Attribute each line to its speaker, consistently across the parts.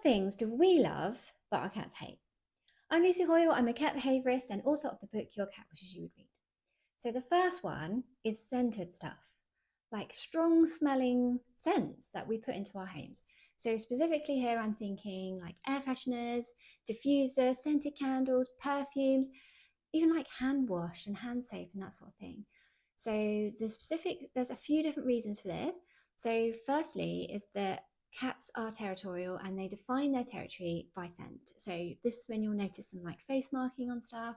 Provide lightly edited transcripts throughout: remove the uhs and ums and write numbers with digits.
Speaker 1: What things do we love but our cats hate? I'm Lucy Hoyle, I'm a cat behaviourist and author of the book Your Cat Wishes You Would Read. So the first one is scented stuff, like strong smelling scents that we put into our homes. So specifically here I'm thinking like air fresheners, diffusers, scented candles, perfumes, even like hand wash and hand soap and that sort of thing. So there's a few different reasons for this. So firstly is that cats are territorial and they define their territory by scent. So this is when you'll notice them like face marking on stuff,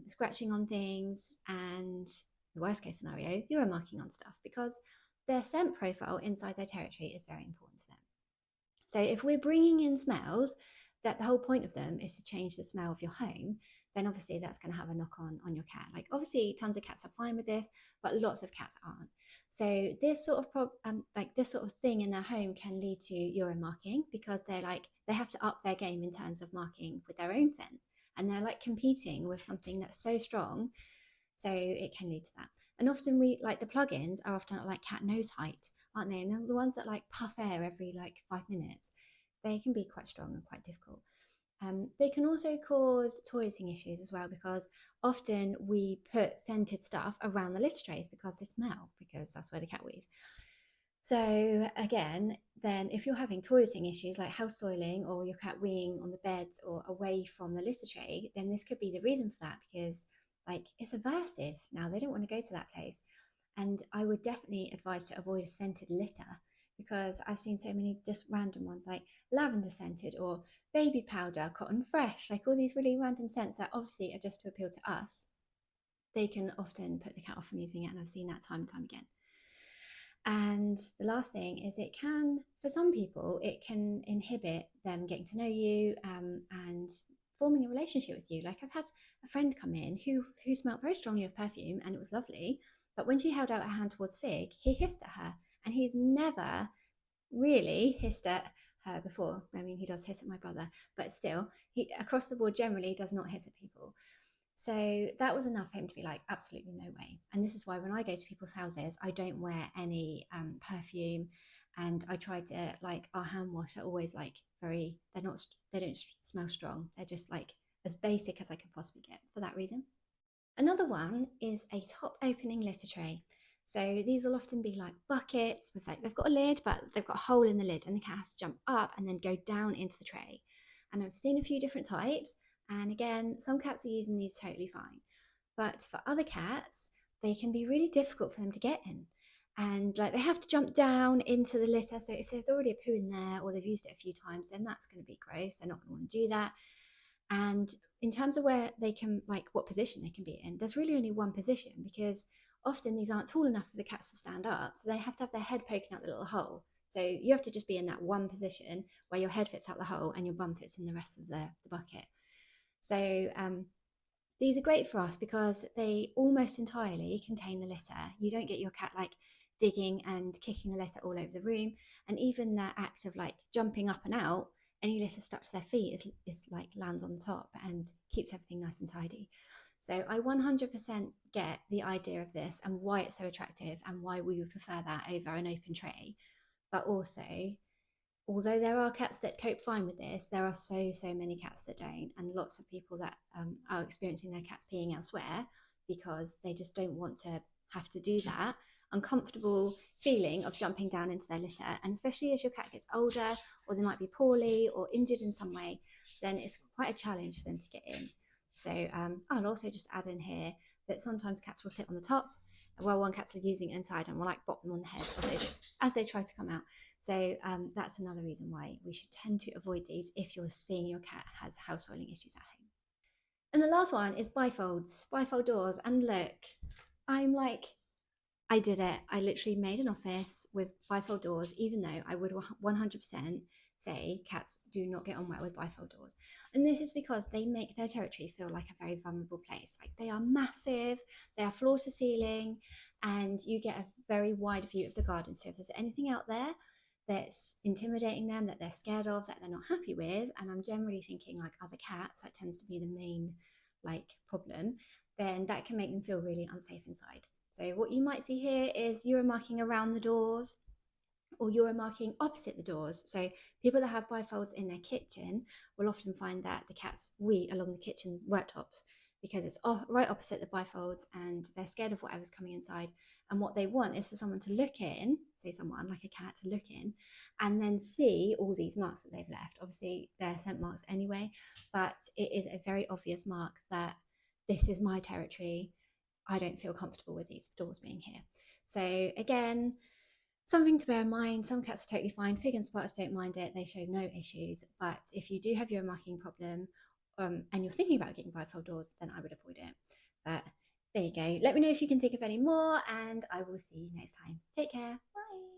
Speaker 1: scratching on things, and the worst case scenario, urine marking on stuff, because their scent profile inside their territory is very important to them. So if we're bringing in smells that the whole point of them is to change the smell of your home, then obviously that's going to have a knock on your cat. Like obviously tons of cats are fine with this, but lots of cats aren't. So this sort of this sort of thing in their home can lead to urine marking, because they have to up their game in terms of marking with their own scent, and they're like competing with something that's so strong, so it can lead to that. And often we like the plugins are often at like cat nose height, aren't they? And the ones that like puff air every like 5 minutes, they can be quite strong and quite difficult. They can also cause toileting issues as well, because often we put scented stuff around the litter trays because they smell, because that's where the cat wees. So again, then if you're having toileting issues like house soiling or your cat weeing on the beds or away from the litter tray, then this could be the reason for that, because like it's aversive now, they don't want to go to that place. And I would definitely advise to avoid a scented litter, because I've seen so many just random ones like lavender scented or baby powder, cotton fresh, like all these really random scents that obviously are just to appeal to us. They can often put the cat off from using it, and I've seen that time and time again. And the last thing is it can, for some people, it can inhibit them getting to know you, and forming a relationship with you. Like I've had a friend come in who smelled very strongly of perfume and it was lovely, but when she held out her hand towards Fig, he hissed at her, and he's never really hissed at her before. I mean, he does hiss at my brother, but still, he across the board generally does not hiss at people. So that was enough for him to be like, absolutely no way. And this is why when I go to people's houses, I don't wear any perfume, and I try to like our hand wash are always like they don't smell strong. They're just like as basic as I could possibly get for that reason. Another one is a top opening litter tray. So these will often be like buckets with like they've got a lid, but they've got a hole in the lid, and the cat has to jump up and then go down into the tray. And I've seen a few different types. And again, some cats are using these totally fine. But for other cats, they can be really difficult for them to get in. And like they have to jump down into the litter. So if there's already a poo in there or they've used it a few times, then that's going to be gross. They're not going to want to do that. And in terms of where they can, like what position they can be in, there's really only one position, because often these aren't tall enough for the cats to stand up. So they have to have their head poking out the little hole. So you have to just be in that one position where your head fits out the hole and your bum fits in the rest of the bucket. So these are great for us because they almost entirely contain the litter. You don't get your cat like digging and kicking the litter all over the room. And even that act of like jumping up and out, any litter stuck to their feet is like lands on the top and keeps everything nice and tidy. So I 100% get the idea of this and why it's so attractive and why we would prefer that over an open tray. But also, although there are cats that cope fine with this, there are so many cats that don't, and lots of people that are experiencing their cats peeing elsewhere because they just don't want to have to do that uncomfortable feeling of jumping down into their litter. And especially as your cat gets older, or they might be poorly or injured in some way, then it's quite a challenge for them to get in. So I'll also just add in here that sometimes cats will sit on the top while one cat's using it inside and will like bop them on the head as they try to come out. So that's another reason why we should tend to avoid these if you're seeing your cat has house oiling issues at home. And the last one is bifold doors. And look, I'm like, I did it. I literally made an office with bifold doors, even though I would 100% say cats do not get on well with bifold doors. And this is because they make their territory feel like a very vulnerable place. Like they are massive, they are floor to ceiling, and you get a very wide view of the garden. So if there's anything out there that's intimidating them, that they're scared of, that they're not happy with, and I'm generally thinking like other cats, that tends to be the main like problem, then that can make them feel really unsafe inside. So what you might see here is urine marking around the doors, or urine marking opposite the doors. So people that have bifolds in their kitchen will often find that the cats wee along the kitchen worktops because it's right opposite the bifolds, and they're scared of whatever's coming inside. And what they want is for someone to look in, say someone like a cat to look in, and then see all these marks that they've left. Obviously, they're scent marks anyway, but it is a very obvious mark that this is my territory. I don't feel comfortable with these doors being here. So again, something to bear in mind. Some cats are totally fine. Fig and Sparks don't mind it. They show no issues. But if you do have your marking problem, and you're thinking about getting bifold doors, then I would avoid it. But there you go. Let me know if you can think of any more, and I will see you next time. Take care. Bye.